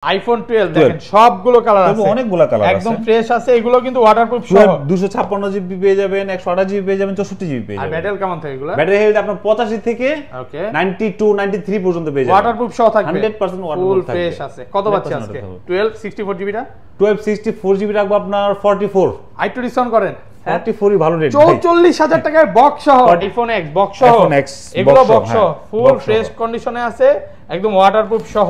IPhone 12 দেখেন সবগুলো colour আছে, অনেকগুলো কালার আছে, একদম ফ্রেশ আছে। এগুলো কিন্তু ওয়াটারপ্রুফ সহ 256 জিবি পেয়ে যাবেন, 128 জিবি পেয়ে যাবেন, 64 জিবি পেয়ে যাবেন। আর ব্যাটারি কেমন থাকে এগুলো? ব্যাটারি হেলথ আপনার 85 থেকে ওকে 92 93 পর্যন্ত পেয়ে যাবেন। ওয়াটারপ্রুফ সহ থাকবে, 100% ওয়াটারপ্রুফ ফুল থাকবে। ফ্রেশ আছে। কত পাচ্ছি আজকে? 12 64 জিবি টা 12 64 জিবি রাখবো আপনার 44। আইটু ডিসকাউন্ট করেন 44 ভালো রেট, 44000 টাকায় বক্স সহ আইফোন X বক্স সহ, এগুলো বক্স সহ ফুল ফ্রেশ কন্ডিশনে আছে, একদম ওয়াটারপ্রুফ সহ।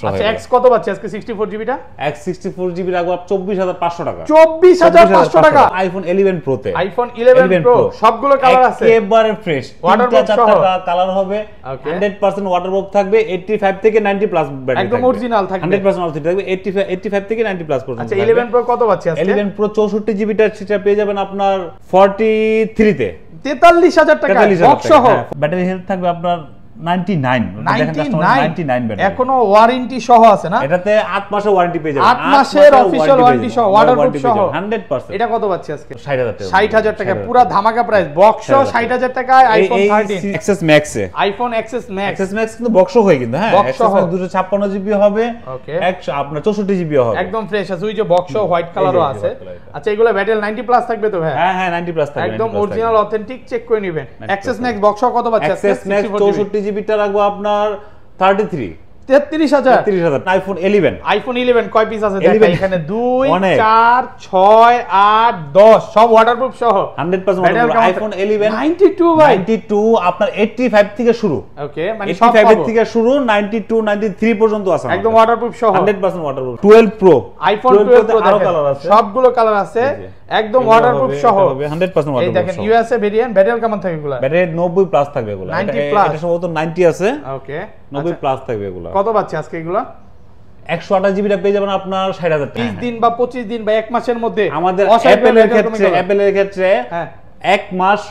আচ্ছা X কত পাচ্ছি আজকে 64 জিবি টা? X 64 জিবি রাখবো 24500 টাকা। 24500 টাকা আইফোন 11 প্রো তে, আইফোন 11 প্রো সবগুলো কালার আছে, একেবারে ফ্রেশ, ওয়াটারপ্রুফ সহ কালার হবে, 100% ওয়াটারপ্রুফ থাকবে, 85 থেকে 90 প্লাস ব্যাটারি একদম অরিজিনাল থাকবে, 100% অরিজিনাল থাকবে, 85 থেকে 90 প্লাস পর্যন্ত। আচ্ছা 11 প্রো কত পাচ্ছি আজকে? 11 প্রো 64 জিবিটা সেটা পেয়ে যাবেন আপনার 43 তে, 43000 টাকা বক্স সহ। ব্যাটারি হেলথ থাকবে আপনার 99 এখনো ওয়ারেন্টি সহ আছে না? এটাতে 8 মাসের ওয়ারেন্টি পেয়ে যাবেন, 8 মাসের অফিশিয়াল ওয়ারেন্টি সহ, ওয়াটারপ্রুফ সহ 100%। এটা কত পাচ্ছি আজকে? 60000 টাকা পুরো ধামাকা প্রাইস, বক্স সহ 60000 টাকায় আইফোন 13 XS Max এ, আইফোন XS Max কিন্তু বক্স হয়ে কিন্তু হ্যাঁ, XS Max 256 জিবি হবে, আপনার 64 জিবি হবে, একদম ফ্রেশ আছে। ওই যে বক্স সহ হোয়াইট কালারও আছে। আচ্ছা এগুলো ব্যাটারি 90 প্লাস থাকবে তো ভাই? হ্যাঁ 90 প্লাস থাকবে, একদম অরিজিনাল অথেন্টিক, চেক করে নেবেন। XS Max বক্স সহ কত পাচ্ছি আজকে? XS Max 64 জিবিটা রাখবো আপনার 33000। আইফোন 11 কয় পিস আছে দেখেন এখানে? 2 4 6 8 10 সব ওয়াটারপ্রুফ সহ 100% আইফোন 11 92 ভাই, 92 আপনার 85 থেকে শুরু, ওকে মানে সব 85 থেকে শুরু 92 93 পর্যন্ত আছে, একদম ওয়াটারপ্রুফ সহ 100% ওয়াটারপ্রুফ। 12 প্রো আইফোন 12 প্রো দেখেন সবগুলো কালার আছে, একদম ওয়াটারপ্রুফ সহ 100% ওয়াটারপ্রুফ। এই দেখেন ইউএসএ ভেরিয়েন্ট, ব্যাটারি কেমন থাকবে এগুলা? ব্যাটারি 90 প্লাস থাকবে এগুলা, 90 প্লাস, এটা সম্ভবত 90 আছে, ওকে 90 প্লাস থাকবে এগুলা। কত পাচ্ছি আজকে এগুলা? 128 জিবিটা পেয়ে যাবেন আপনার 60000 টাকা। 30 দিন বা 25 দিন বা 1 মাসের মধ্যে আমাদের অ্যাপেলের ক্ষেত্রে 1 মাস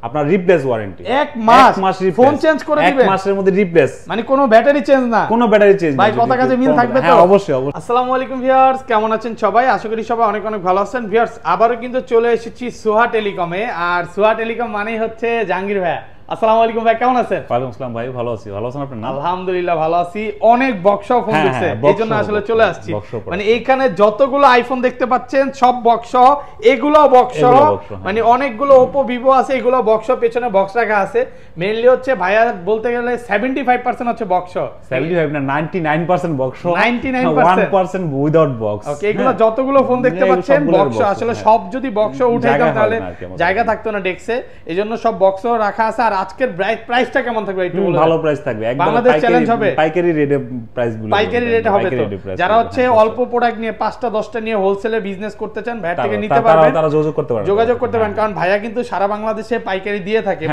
আপনার রিপ্লেস ওয়ারেন্টি, 1 মাস ফোন চেঞ্জ করে দিবেন, 1 মাসের মধ্যে রিপ্লেস, মানে কোনো ব্যাটারি চেঞ্জ না, কোনো ব্যাটারি চেঞ্জ না ভাই। কথা কাজে মিল থাকবে তো? হ্যাঁ অবশ্যই। আসসালামু আলাইকুম ভিউয়ার্স, কেমন আছেন সবাই? আশা করি সবাই অনেক অনেক ভালো আছেন। ভিউয়ার্স আবারো কিন্তু চলে এসেছি সোহা টেলিকমে, আর সোহা টেলিকম মানেই হচ্ছে জাহাঙ্গীর ভাই। আসসালামু আলাইকুম ভাই, কেমন আছেন? ওয়ালাইকুম আসসালাম ভাই, ভালো আছি। ভালো আছেন আপনি? আলহামদুলিল্লাহ ভালো আছি। অনেক বক্সও ফোন দিচ্ছে, এইজন্য আসলে চলে আসছি। মানে এইখানে যতগুলো আইফোন দেখতে পাচ্ছেন সব বক্স, এগুলো বক্স, মানে অনেকগুলো ওপো ভিভো আছে, এগুলো বক্স, পেছনে বক্স রাখা আছে। মেইনলি হচ্ছে ভাইয়া বলতে গেলে 75% হচ্ছে বক্স, 75 না 99% বক্স, 99% 1% উইদাউট বক্স। ওকে এগুলো যতগুলো ফোন দেখতে পাচ্ছেন বক্স, আসলে সব যদি বক্স উঠাইতাম তাহলে জায়গা থাকতো না ডেস্কে, এইজন্য সব বক্স রাখা আছে। আর আজকের প্রাইসটা কেমন থাকবে একটু বলুন? ভালো প্রাইস থাকবে, একদম বাংলাদেশ চ্যালেঞ্জ হবে, পাইকারি রেটে প্রাইস গুলো, পাইকারি রেটে হবে। তো যারা হচ্ছে অল্প প্রোডাক্ট নিয়ে 5টা 10টা নিয়ে হোলসেলে বিজনেস করতে চান, ভাইয়া থেকে নিতে পারবেন, তারা যোগাযোগ করতে পারেন, কারণ ভাইয়া কিন্তু সারা বাংলাদেশে পাইকারি দিয়ে থাকে,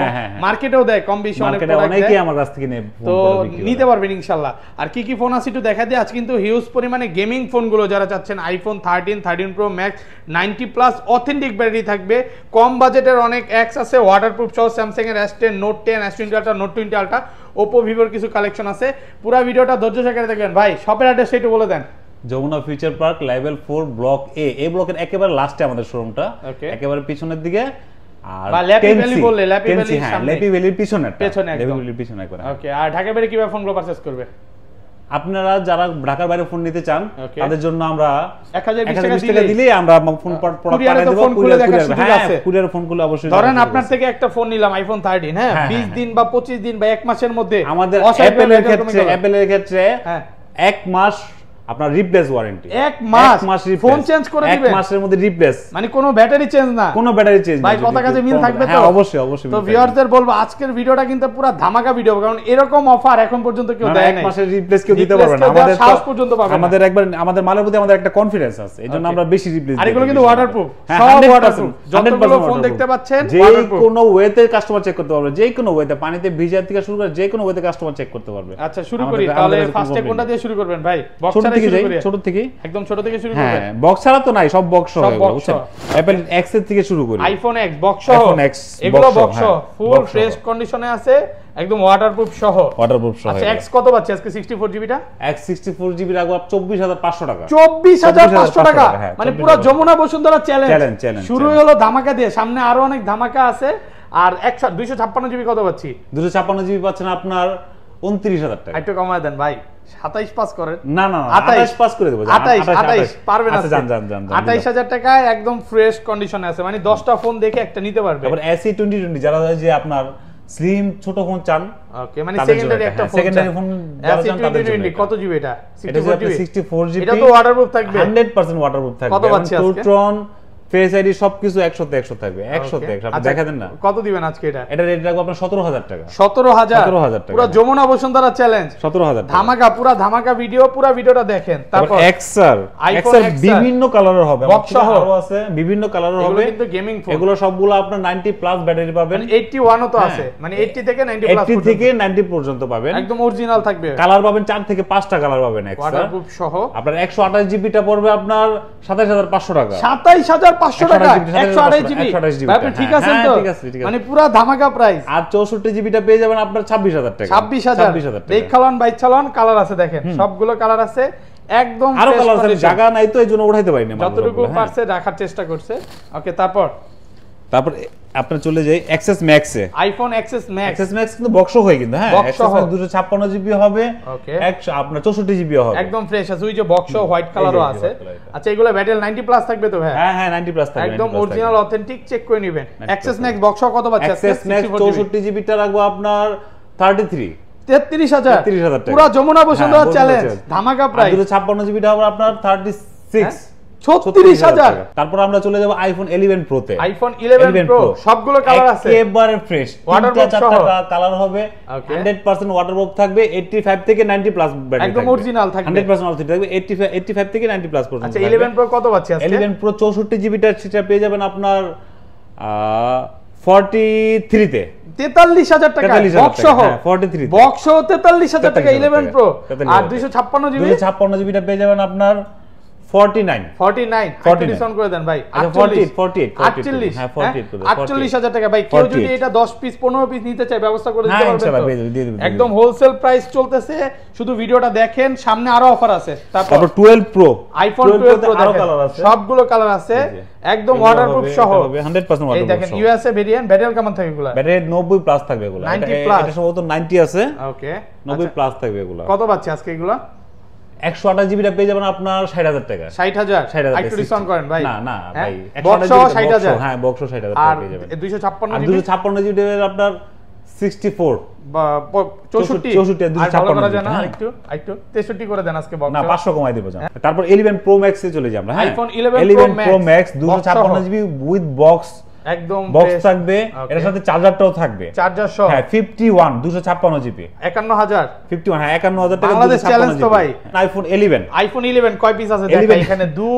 মার্কেটেও দেয় কম বেশি, অনেক প্রোডাক্ট অনেকেই আমার কাছ থেকে নেয়, তো নিতে পারবেন ইনশাআল্লাহ। আর কি কি ফোন আছে একটু দেখা দিই। আজ কিন্তু হিউজ পরিমাণে গেমিং ফোনগুলো যারা চাচ্ছেন, iPhone 13 pro max 90 plus authentic battery থাকবে, কম বাজেটের অনেক এক্স আছে ওয়াটারপ্রুফ সহ, স্যামসাং এর S10 note 10 S20 ultra, note 20 ultra, Oppo ভিভোর কিছু কালেকশন আছে। পুরো ভিডিওটা ধৈর্য সহকারে দেখবেন। ভাই শপের অ্যাড্রেসটা একটু বলে দেন। Jamuna future park level 4 block A, এই ব্লকের একেবারে লাস্টে আমাদের শোরুমটা, একেবারে পিছনের দিকে। আর ল্যাপি ভ্যালি বললে ল্যাপি ভ্যালির সামনে, ল্যাপি ভ্যালির পিছনে একদম, ভ্যালির পিছনে করে। ওকে আর ঢাকা বাইরে কিভাবে ফোনগুলো পারচেজ করবে? আপনারা যারা ঢাকার বাইরে ফোন নিতে চান তাদের জন্য আমরা 1020 টাকা দিলে আমরা ফোন প্রোডাক্ট পাঠিয়ে দেব। কুরিয়ার ফোনগুলো অবশ্যই ধরেন আপনার থেকে একটা ফোন নিলাম আইফোন 13, হ্যাঁ 20 দিন বা 25 দিন বা 1 মাসের মধ্যে আমাদের অ্যাপেলের ক্ষেত্রে 1 মাস আপনার রিপ্লেস ওয়ারেন্টি, 1 মাস ফোন চেঞ্জ করে দিবেন, 1 মাসের মধ্যে রিপ্লেস, মানে কোনো ব্যাটারি চেঞ্জ না, কোনো ব্যাটারি চেঞ্জ না। ভাই কথা কাজে মিল থাকবে তো? হ্যাঁ অবশ্যই। তো ভিউয়ারদের বলবো আজকের ভিডিওটা কিন্তু পুরো ধামাকা ভিডিও, কারণ এরকম অফার এখন পর্যন্ত কেউ দেয় নাই। 1 মাসের রিপ্লেস কেউ দিতে পারবে না, আমাদের সাহস পর্যন্ত পাবে না। আমাদের মালের প্রতি আমাদের একটা কনফিডেন্স আছে, এজন্য আমরা বেশি রিপ্লেস দিই। আর এগুলো কিন্তু ওয়াটারপ্রুফ, সব ওয়াটারপ্রুফ, যতগুলো ফোন দেখতে পাচ্ছেন যে কোনো ওয়েতে কাস্টমার চেক করতে পারবে, যে কোনো ওয়েতে, পানিতে ভিজার থেকে শুরু করে যে কোনো ওয়েতে কাস্টমার চেক করতে পারবে। আচ্ছা শুরু করি তাহলে, ফার্স্টে কোনটা দিয়ে শুরু করবেন ভাই? বক্স ছাড়া শুরু করি, ছোট থেকে, একদম ছোট থেকে শুরু করবেন। হ্যাঁ বক্স ছাড়া তো নাই, সব বক্স সহ, বুঝছেন? অ্যাপল এক্স এর থেকে শুরু করি, আইফোন এক্স বক্স সহ, এগুলো বক্স সহ ফুল ফ্রেশ কন্ডিশনে আছে, একদম ওয়াটারপ্রুফ সহ। আচ্ছা এক্স কত পাচ্ছি আজকে 64 জিবি টা? এক্স 64 জিবি রাখবো 24500 টাকা। 24500 টাকা, মানে পুরো যমুনা বসুন্ধরা চ্যালেঞ্জ শুরু হলো ধামাকা দিয়ে, সামনে আরো অনেক ধামাকা আছে। আর 256 জিবি কত পাচ্ছি? 256 জিবি পাচ্ছেন আপনার 29000 টাকা। একটু কমায় দেন ভাই, 27 পাস করেন না না 28 পাস করে দেব 28 পারবেন আচ্ছা জান জান জান 28000 টাকায় একদম ফ্রেশ কন্ডিশনে আছে মানে 10টা ফোন দেখে একটা নিতে পারবে তারপর এসি 2020 যারা যে আপনার স্লিম ছোট ফোন চান ওকে মানে সেকেন্ডারি একটা ফোন সেকেন্ডারি ফোন যারা চান তাদের জন্য কত জিবি এটা 64 জিবি এটা তো ওয়াটারপ্রুফ থাকবে 100% ওয়াটারপ্রুফ থাকবে কত পাচ্ছি আজকে ট্রুট্রন ফেস আইডি সবকিছু 100 থাকবে 100 আপনি দেখা দেন না কত দিবেন আজকে এটা এটা রেট রাখবো আপনার 17000 টাকা 17000 টাকা পুরো যমুনা বসুন্ধরা চ্যালেঞ্জ 17000 টাকা ধামাকা পুরো ধামাকা ভিডিও পুরো ভিডিওটা দেখেন তারপর এক্সআর বিভিন্ন কালারের হবে আরো আছে বিভিন্ন কালারের হবে কিন্তু গেমিং ফোন এগুলো সবগুলো আপনার 90 প্লাস ব্যাটারি পাবেন 81 ও তো আছে মানে 80 থেকে 90 প্লাস 80 থেকে 90 পর্যন্ত পাবেন একদম অরিজিনাল থাকবে কালার পাবেন 4 থেকে 5টা কালার পাবেন এক্সআর ওয়াটারপ্রুফ সহ আপনার 128 জিবি টা পড়বে আপনার 27500 টাকা 27500 টাকা 128 জিবি আপনি ঠিক আছেন তো মানে পুরো ধামাকা প্রাইস আর 64 জিবি টা পেয়ে যাবেন আপনার 26000 টাকা 26000 দেখ চালান বাইক চালান কালার আছে দেখেন সবগুলো কালার আছে একদম আরো কালার আছে জায়গা নাই তো এইজন্য উঠাইতে পারিনি যতটুকু পারছে রাখার চেষ্টা করছে ওকে তারপর আপনি চলে যাই এক্সএস ম্যাক্স এ আইফোন এক্সএস ম্যাক্স কিন্তু বক্স হয় কিন্তু হ্যাঁ এক্সএস 256 জিবি হবে ওকে আপনার 64 জিবি হবে একদম ফ্রেশ আছে ওই যে বক্স হোয়াইট কালারও আছে আচ্ছা এগুলো ব্যাটেল 90 প্লাস থাকবে তো ভাই হ্যাঁ 90 প্লাস থাকবে একদম অরিজিনাল অথেন্টিক চেক করে নেবেন এক্সএস ম্যাক্স বক্স কত পাচ্ছে এক্সএস ম্যাক্স 64 জিবি টা রাখবো আপনার 33000 পুরো যমুনা বসুন্ধরা চ্যালেঞ্জ ধামাকা প্রাইস 256 জিবি টা হবে আপনার 36 36000 তারপর আমরা চলে যাব আইফোন 11 প্রো তে আইফোন 11 প্রো সবগুলো কালার আছে একেবারে ফ্রেশ চারটা কালার হবে 100% ওয়াটারপ্রুফ থাকবে 85 থেকে 90 প্লাস ব্যাটারি একদম অরিজিনাল থাকবে 100% অরিজিনাল থাকবে 85 থেকে 90 প্লাস পর্যন্ত আচ্ছা 11 প্রো কত পাচ্ছি আজকে 11 প্রো 64 জিবি টা সেটা পেয়ে যাবেন আপনার 43 তে 43000 টাকা বক্স সহ 43 বক্স 43000 টাকা 11 প্রো আর 256 জিবি 256 জিবি টা পেয়ে যাবেন আপনার 49 ডিসকাউন্ট করে দেন ভাই 48 হ্যাঁ 48000 টাকা ভাই কেউ যদি এটা 10 পিস 15 পিস নিতে চায় ব্যবস্থা করে দিতে পারবেন একদম হোলসেল প্রাইস চলতেছে শুধু ভিডিওটা দেখেন সামনে আরো অফার আছে তারপর 12 প্রো আইফোন 12 প্রো আরো কালার আছে সবগুলো কালার আছে একদম ওয়াটারপ্রুফ সহ 100% ওয়াটারপ্রুফ এই দেখেন ইউএসএ ভেরিয়েন্ট ব্যাটারি কেমন থাকবে এগুলা ব্যাটারি 90 প্লাস থাকবে এগুলা 90 প্লাস এটা সম্ভবত 90 আছে ওকে 90 প্লাস থাকবে এগুলা কত পাচ্ছি আজকে এগুলা 128 জিবি টা পেয়ে যাবেন আপনার 60000 টাকা 60000 একটু ডিসকাউন্ট করেন ভাই না ভাই বক্স 60000 হ্যাঁ বক্স 60000 টাকা পেয়ে যাবেন 256 জিবি আপনার 64 64 একটু 63 করে দেন আজকে বক্স না 500 কমাই দেব জান তারপর 11 প্রো ম্যাক্স এ চলে যাই আমরা iPhone 11 pro max 256 GB with box একদম বক্স থাকবে এর সাথে চার্জারটাও থাকবে চার্জার সহ হ্যাঁ 51 256 জিবি 51000 51 হ্যাঁ 51000 টাকা বাংলাদেশ চ্যালেঞ্জ তো ভাই আইফোন 11 কয় পিস আছে দেখেন এখানে 2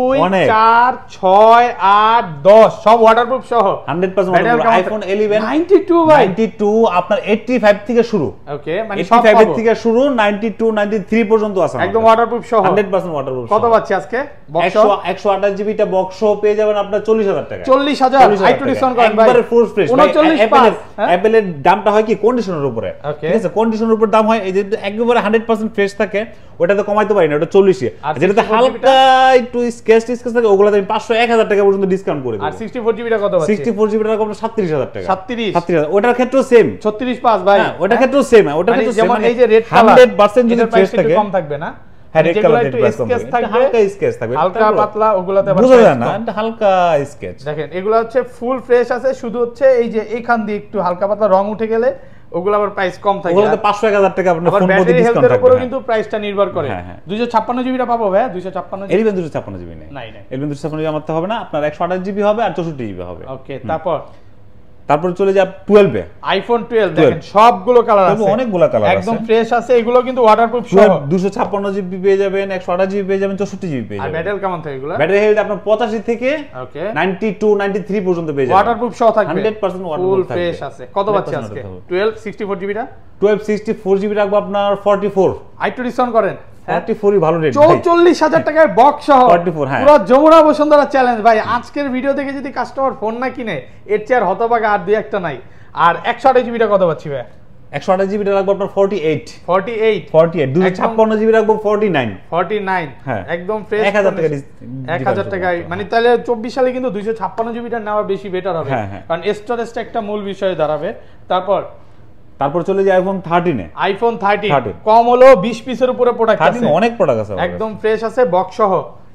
4 6 8 10 সব ওয়াটারপ্রুফ সহ 100% আইফোন 11 92 ভাই 92 আপনার 85 থেকে শুরু ওকে মানে সব 85 থেকে শুরু 92 93 পর্যন্ত আছে একদম ওয়াটারপ্রুফ সহ 100% ওয়াটারপ্রুফ কত পাচ্ছি আজকে বক্স 128 জিবি টা বক্স পেয়ে যাবেন আপনার 40000 টাকা 40000 একটু ডিসকাউন্ট করেন ভাই একবারে ফুল ফ্রেশ 39 অ্যাপলের দামটা হয় কি কন্ডিশনের উপরে ঠিক আছে কন্ডিশনের উপর দাম হয় এই যে একবারে 100% ফ্রেশ থাকে ওটাতে কমাইতে পারি না ওটা 40 যেটাতে হালকা একটু স্কেচ থাকে ওগুলাতে আমি 500 1000 টাকা পর্যন্ত ডিসকাউন্ট করে দেব আর 64 জিবি টা কত আছে 64 জিবি টা আপনার 37000 টাকা 37000 ওটার ক্ষেত্রেও সেম 36 পাস ভাই ওটার ক্ষেত্রেও সেম ওটার ক্ষেত্রেও যেমন এই যে রেড কালার 100% যদি ফ্রেশ থাকে কম থাকবে না হ্যাঁ রেড কালার একটু স্কেচ থাকবে হালকা স্কেচ থাকবে হালকা পাতলা ওগুলাতে বুঝা যায় না হালকা স্কেচ দেখেন এগুলা হচ্ছে ফুল ফ্রেশ আছে শুধু হচ্ছে এই যে এইখান দিয়ে একটু হালকা পাতলা রং উঠে গেলে ওগুলা আবার প্রাইস কম থাকে ওগুলাতে 500 1000 টাকা আপনার ফোন মধ্যে ডিসকাউন্ট থাকবে উপরে কিন্তু প্রাইসটা নির্ভর করে 256 জিবি টা পাবো ভাই 256 জিবি 256 জিবি নাই 256 জিবি আমারতে হবে না আপনার 128 জিবি হবে আর 64 জিবি হবে ওকে তারপর চলে যাব 12 এ আইফোন 12 দেখেন সবগুলো কালার আছে অনেকগুলো কালার আছে একদম ফ্রেশ আছে এগুলো কিন্তু ওয়াটারপ্রুফ সহ 256 জিবি পেয়ে যাবেন 128 জিবি পেয়ে যাবেন 64 জিবি পেয়ে যাবেন আর ব্যাটারি কেমন থাকে এগুলো ব্যাটারি হেলথ আপনার 85 থেকে 92 93 পর্যন্ত পেয়ে যাবেন ওয়াটারপ্রুফ সহ থাকবে 100% ওয়াটারপ্রুফ ফুল ফ্রেশ আছে কত পাচ্ছি আজকে 12 64 জিবি টা 64 জিবি রাখবো আপনার 44 আইটু ডিসকাউন্ট করেন 44 ভালো রেট 44000 টাকায় বক্স সহ 44 হ্যাঁ পুরো যমুনা বসুন্ধরা চ্যালেঞ্জ ভাই আজকের ভিডিও থেকে যদি কাস্টমার ফোন না কিনে এর চেয়ে হতভাগা আর দুই একটা নাই আর 128 জিবি টা কত পাচ্ছি ভাই 128 জিবি রাখবো আপনার 48 256 জিবি রাখবো 49 হ্যাঁ একদম ফ্রেশ 1000 টাকা মানে তাহলে 24 সালে কিন্তু 256 জিবি টা নেওয়া বেশি বেটার হবে কারণ স্টোরেজটা একটা মূল বিষয় দাঁড়াবে তারপর চলে যায় আইফোন 13 এ। আইফোন 13 কম হলো 20 পিসের উপরে প্রোডাক্ট আছে, 13 অনেক প্রোডাক্ট আছে একদম ফ্রেশ আছে বক্স সহ।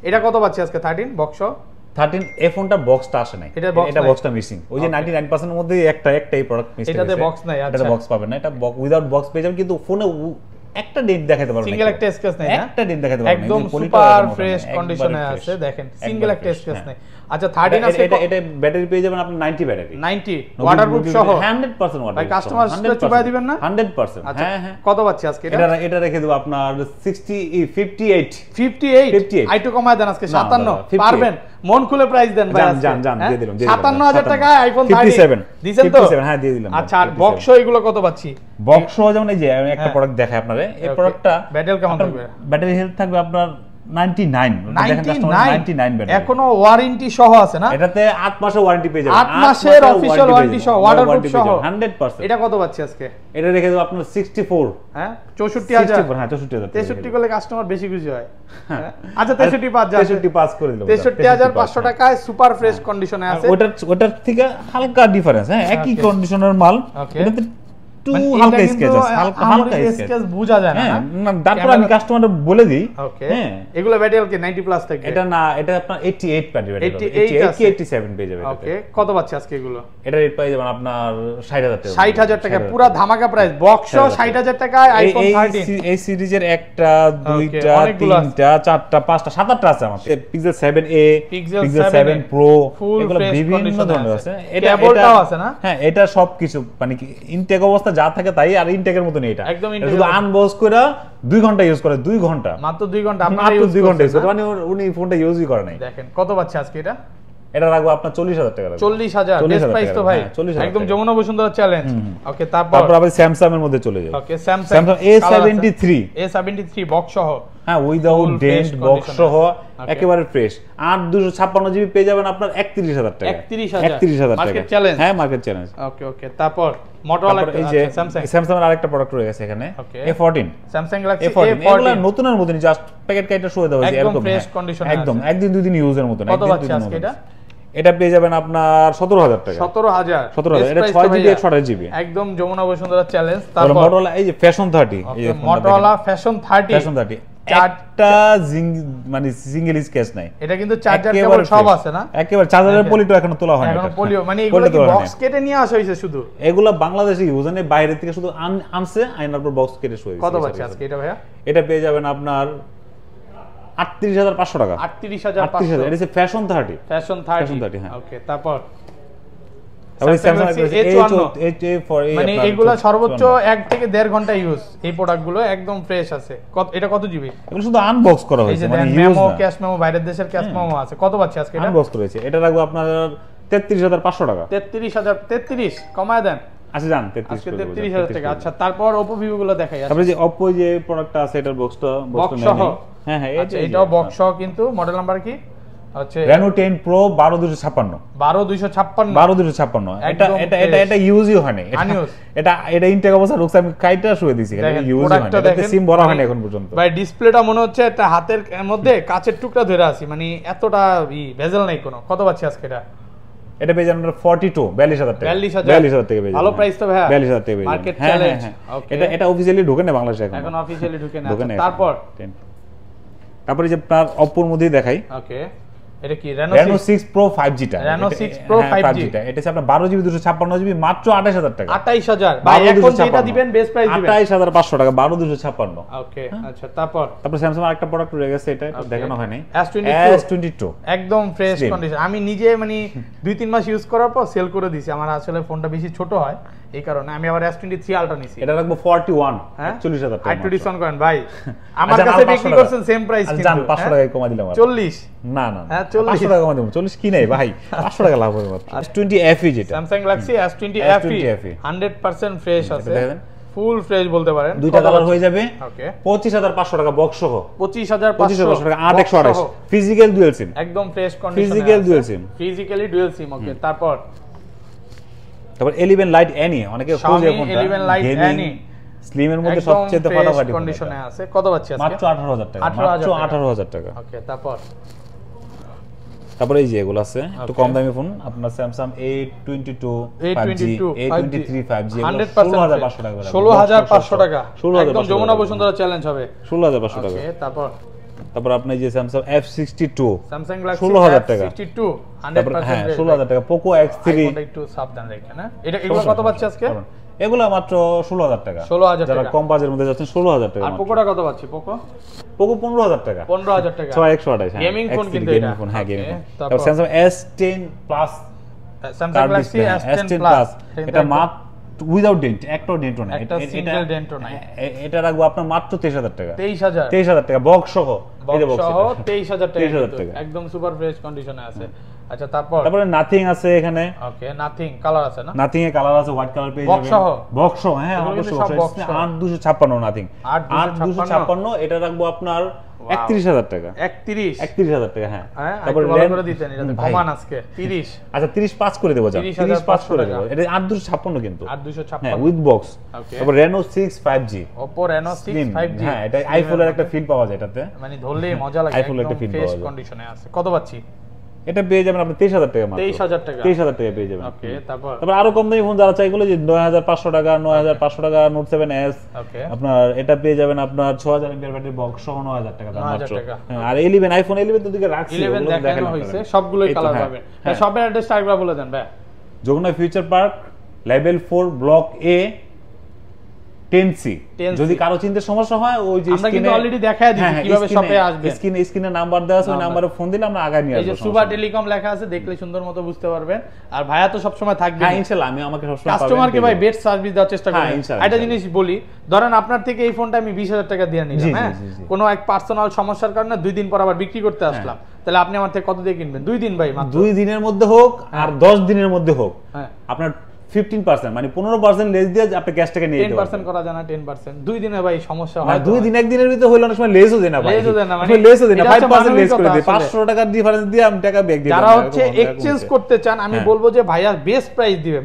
এটা কত পাচ্ছি আজকে 13 বক্স সহ? 13 এই ফোনটা বক্সটা আসে নাই, এটা বক্সটা মিসিং। ওই যে 99% এর মধ্যে একটাই প্রোডাক্ট মিসিং, এটাতে বক্স নাই। আচ্ছা, এটা বক্স পাবেন না, এটা উইদাউট বক্স পেয়ে যাবেন, কিন্তু ফোনে একটা ডেট দেখাতে পারবেন না, সিঙ্গেল একটা স্ক্র্যাচ নাই, একটা ডেট দেখাতে পারবেন না, একদম সুপার ফ্রেশ কন্ডিশনে আছে দেখেন, সিঙ্গেল একটা স্ক্র্যাচ নাই। আচ্ছা 13 আছে, এটা ব্যাটারি পেয়ে যাবেন আপনি 90 ব্যাটারি, 90 ওয়াটারপ্রুফ সহ 100% ওয়াটারপ্রুফ। ভাই কাস্টমার সাথে চুপায় দিবেন না 100%। আচ্ছা হ্যাঁ কত পাচ্ছি আজকে এটা রেখে দেব আপনার 58 আইটু কমায় দেন আজকে 57 পারবেন, মন খুলে প্রাইস দেন ভাই আজকে। জান দিয়ে দিলাম 57000 টাকা আইফোন 13 দিবেন তো? হ্যাঁ দিয়ে দিলাম। আচ্ছা আর বক্স এগুলো কত পাচ্ছি? বক্স যেমন এই যে একটা প্রোডাক্ট দেখাই আপনারে, এই প্রোডাক্টটা ব্যাটারি কেমন থাকবে? ব্যাটারি হেলথ থাকবে আপনার 99 ব্যাটারি, এখনো ওয়ারেন্টি সহ আছে না? এটাতে 8 মাসের ওয়ারেন্টি পেয়ে যাবেন, 8 মাসের অফিশিয়াল ওয়ারেন্টি সহ, ওয়াটারপ্রুফ সহ 100%। এটা কত পাচ্ছি আজকে? এটা রেখে দেব আপনার 64, হ্যাঁ 64000। হ্যাঁ 64000, 63 করলে কাস্টমার বেশি খুশি হয়। আচ্ছা 63 করে দিলাম, 63500 টাকায় সুপার ফ্রেশ কন্ডিশনে আছে। ওটার থেকে হালকা ডিফারেন্স, হ্যাঁ একই কন্ডিশনের মাল, এটাতে একটু হালকা স্কেচ আছে, হালকা স্কেচ বোঝা যায় না। তারপর আমি কাস্টমারদের বলে দিই, হ্যাঁ এগুলো ব্যাটারি কি 90 প্লাস থাকে? এটা না, এটা আপনার 88 ব্যাটারি, 87 পেয়ে যাবে। ওকে কত পাচ্ছি আজকে এগুলো? এটা রেট পেয়ে যাবেন আপনার 60000 টাকা, 60000 টাকা পুরো ধামাকা প্রাইস, বক্স 60000 টাকায় আইফোন 13। এই সিরিজের একটা দুইটা তিনটা চারটা পাঁচটা সাত আটটা আছে আমাদের, পিক্সেল 7a, পিক্সেল 7 প্রো, এগুলো বিভিন্ন ধরনের আছে। কেবলটাও আছে না? হ্যাঁ এটা সবকিছু মানে কি ইনটেক অবস্থা যা থাকে তাই, আর ইনটেকের মতন এটা শুধু আনবক্স করে 2 ঘন্টা ইউজ করে, 2 ঘন্টা মাত্র 2 ঘন্টা আপনারা ইউজ 2 ঘন্টা ইউজ করে, মানে উনি ফোনটা ইউজই করে নাই। দেখেন কত পাচ্ছে আজকে এটা? এটা রাখবো আপনার 40000 টাকা, 40000 বেস্ট প্রাইস তো ভাই, একদম যমুনা বসুন্ধরা চ্যালেঞ্জ। ওকে তারপর আবার স্যামসাং এর মধ্যে চলে যাবে। ওকে স্যামসাং A73 বক্স সহ, হ্যাঁ উইদাউট ডেন্ট বক্স সহ একেবারে ফ্রেশ, 8256 জিবি পেয়ে যাবেন আপনার 31000 টাকা, 31000 টাকা মার্কেট চ্যালেঞ্জ। হ্যাঁ মার্কেট চ্যালেঞ্জ। ওকে তারপর মোটরোলা, এই যে স্যামসাং এর আরেকটা প্রোডাক্ট রয়ে গেছে এখানে, A14 স্যামসাং গ্যালাক্সি A14 এগুলা নতুনের মতন, জাস্ট প্যাকেট কাইটা শুয়ে দেওয়া হয়েছে, একদম ফ্রেশ কন্ডিশন, একদম একদিন দুই দিন ইউজের মতন। কত পাচ্ছি আজকে এটা? এটা পেয়ে যাবেন আপনার 17000 টাকা, 17000 এটা 6GB 128GB, একদম যমুনা বসুন্ধরা চ্যালেঞ্জ। তারপর মোটরোলা এই যে ফ্যাশন 30, এই যে মোটরোলা ফ্যাশন 30 চারটা মানে সিঙ্গেল স্কেচ নাই, এটা কিন্তু চার্জার কেবল সব আছে না, একেবারে চার্জারের পলিটো এখনো তোলা হয়নি, এখনো পলিও মানে এগুলো কি বক্স কেটে নিয়ে আসা হয়েছে শুধু? এগুলো বাংলাদেশে ইউজ হয় না, বাইরে থেকে শুধু আনছে, আইনার পর বক্স কেটে শুয়ে। কত পাচ্ছে আজকে এটা ভাইয়া? এটা পেয়ে যাবেন আপনার 38500 টাকা, 38500। এটা হচ্ছে ফ্যাশন 30, হ্যাঁ ওকে তারপর স্যামসাং A54 মানে এগুলা সর্বোচ্চ 1 থেকে 1.5 ঘন্টা ইউজ, এই প্রোডাক্টগুলো একদম ফ্রেশ আছে। এটা কত জিবি? এগুলো শুধু আনবক্স করা হয়েছে, মানে ইউজ না, ক্যাশ মেমো বাইরের দেশের ক্যাশ মেমো আছে। কত পাচ্ছে আজকে এটা? আনবক্স করেছে, এটা রাখবো আপনার 33500 টাকা, 33 কমায় দেন। আচ্ছা জান 33000 টাকা। আচ্ছা তারপর Oppo Vivo গুলো দেখাই। তারপরে যে Oppo যে প্রোডাক্টটা আছে এটার বক্সটা সহ, হ্যাঁ এটাও বক্স সহ, কিন্তু মডেল নাম্বার কি? আচ্ছা Reno 10 Pro 12256, 12256 এটা ইউজই হয় না, এটা ইনটেক অবস্থা রুকস, আমি কাইটা শুয়ে দিছি, এটা ইউজ হয় না, এটা সিম ভরা হয় না এখন পর্যন্ত। ভাই ডিসপ্লেটা মনে হচ্ছে একটা হাতের মধ্যে কাচের টুকরা ধরে আছি, মানে এতটা ভেজেল নাই কোনো। কত পাচ্ছি আজকে এটা? এটা পেয়ে যাবেন 42000 টাকা, 42000 টাকা পেয়ে যাবেন, ভালো প্রাইস তো ভাই, 42000 টাকা পেয়ে যাবেন, মার্কেট চ্যালেঞ্জ। এটা অফিশিয়ালি ঢোকে না বাংলাদেশে এখন অফিশিয়ালি ঢোকে না। তারপরে যে আপনার Oppo এর মধ্যে দেখাই, ওকে এটা কি Reno 6 Pro 5G টা, Reno 6 Pro 5G টা, এটা হচ্ছে আপনার 12GB 256GB মাত্র 28000 টাকা, 28000 ভাই এখন যেটা দিবেন বেস্ট প্রাইস দিবেন, 28500 টাকা, 12256। ওকে আচ্ছা তারপর Samsung আরেকটা প্রোডাক্ট রয়ে গেছে, এটা দেখানো হয় নাই, S22 একদম ফ্রেশ কন্ডিশন। আমি নিজে মানে 2-3 মাস ইউজ করার পর সেল করে দিয়েছি, আমার আসলে ফোনটা বেশি ছোট হয় এই কারণে আমি আবার S23 আলট্রা নিছি। এটা রাখবো 41, 41000 টাকা, একটু ডিসকাউন্ট করেন ভাই, আমার কাছে বিক্রি করছেন সেম প্রাইস কিন্তু জান 500 টাকা কমা দিলাম, 40 না 500 টাকা কমা দিলাম, 40 কি নাই ভাই, 500 টাকা লাভ হবে মাত্র। S20 FE যেটা Samsung Galaxy S20 FE 100% fresh আছে, ফুল ফ্রেশ বলতে পারেন, দুইটা কালার হয়ে যাবে। ওকে 25500 টাকা বক্স সহ, 25500 টাকা, 8128 ফিজিক্যাল ডুয়াল সিম, একদম ফ্রেশ কন্ডিশনে, physical dual SIM, physically dual SIM. ওকে তারপর 11 লাইট অ্যানি, অনেকে খোঁজে কোনটা, 11 লাইট অ্যানি স্লিম এর মধ্যে সবচেয়ে ফাটাফাটি কন্ডিশনে আছে। কত পাচ্ছি আজকে? মাত্র 18000 টাকা, মাত্র 18000 টাকা। ওকে তারপর তারপরে এই যে এগুলো আছে একটু কম দামি ফোন আপনার Samsung A22 5G A23 5G 16500 টাকা 16500 টাকা একদম যমুনা বসুন্ধরা চ্যালেঞ্জ হবে 16500 টাকা। তারপর আপনি যে Samsung F62 Samsung Galaxy 16000 টাকা 62 হ্যাঁ 16000 টাকা Poco X3 একটু সাবধান রাখেন না এগুলো কত পাচ্ছি আজকে এগুলো মাত্র 16000 টাকা 16000 টাকা যারা কম বাজেটের মধ্যে যাচ্ছেন 16000 টাকা আর পোকোটা কত পাচ্ছি পোকো 15000 টাকা 15000 টাকা 6128 গেমিং ফোন কিন্তু এটা ফোন হ্যাঁ গেমিং ফোন তারপর Samsung S10 Plus Samsung Galaxy S10 Plus এটা মাত্র উইদাউট ডেন্ট একটা ডেন্টও নাই এটা সিঙ্গেল ডেন্টও নাই এটা রাখবো আপনার মাত্র 23000 টাকা 23000 টাকা বক্স সহ এই যে বক্স সহ 23000 টাকা একদম সুপার ফ্রেশ কন্ডিশনে আছে। আচ্ছা তারপরে নাথিং আছে এখানে ওকে নাথিং কালার আছে না নাথিং এর কালার আছে হোয়াইট কালার পেয়ে যাবেন বক্স সহ হ্যাঁ অবশ্যই 8256 নাথিং 8256 এটা রাখবো আপনার 31000 টাকা 31000 টাকা হ্যাঁ তারপরে ভালো করে দিতেন এটা কমান আজকে 30 আচ্ছা 35 করে দেব যা 35 করে দেব এটা 8256 কিন্তু 8256 হ্যাঁ উইথ বক্স তারপর Reno 6 5G Oppo Reno 6 5G হ্যাঁ এটা আইফোনের একটা ফিল পাওয়া যায় এটাতে মানে ধরলেই মজা লাগে আইফোনের একটা ফিল পাওয়া যায় কন্ডিশনে আছে কত পাচ্ছি এটা পেয়ে যাবেন আপনি 23000 টাকা মাত্র 23000 টাকা পেয়ে যাবেন ওকে তারপর আরো কম দামি ফোন যারা চাইগুলো যে 9500 টাকা 9500 টাকা Note 7s ওকে আপনার এটা পেয়ে যাবেন আপনার 6000 mAh ব্যাটারি বক্স সহ 9000 টাকা দাম মাত্র হ্যাঁ আর 11 আইফোন 11 তো দিকে রাখছি 11 দেখানো হইছে সবগুলোই কালার পাবেন সবের অ্যাড্রেসটা একবার বলে দেন ভাই Jamuna future park level 4 block এ 10C যদি কারো চিন্তার সমস্যা হয় ওই যে আমরা কিন্তু অলরেডি দেখায় দিয়েছি কিভাবে শপে আসবেন স্ক্রিনে নাম্বার দেওয়া আছে ওই নম্বরে ফোন দিলে আমরা আগায় নিয়ে আসব এই যে সুপার টেলিকম লেখা আছে দেখলে সুন্দর মতো বুঝতে পারবেন আর ভাইয়া তো সব সময় থাকবে হ্যাঁ ইনশাআল্লাহ আমি আমাকে সব সময় কাস্টমারকে ভাই বেস্ট সার্ভিস দেওয়ার চেষ্টা করি একটা জিনিস বলি ধরেন আপনার থেকে এই ফোনটা আমি 20000 টাকা দিয়ে নিলাম হ্যাঁ কোনো এক পার্সোনাল সমস্যার কারণে 2 দিন পর আবার বিক্রি করতে আসলাম তাহলে আপনি আমার থেকে কত দিয়ে কিনবেন 2 দিন ভাই মাত্র 2 দিনের মধ্যে হোক আর 10 দিনের মধ্যে হোক আপনার 15% মানে 15% লেস দিয়ে আপনি ক্যাশ টাকা নিয়ে নিতে 10% করা যায় না 10% 2 দিনে ভাই সমস্যা হয় 2 দিন একদিনের ভিতরে হইলো না সময় লেসও দেনা ভাই লেসও দেনা 5% লেস করে দেই 500 টাকা ডিফারেন্স দিয়ে আমি টাকা ব্যাক দিয়ে যারা হচ্ছে এক্সচেঞ্জ করতে চান আমি বলবো যে ভাইয়া বেস্ট প্রাইস দিবে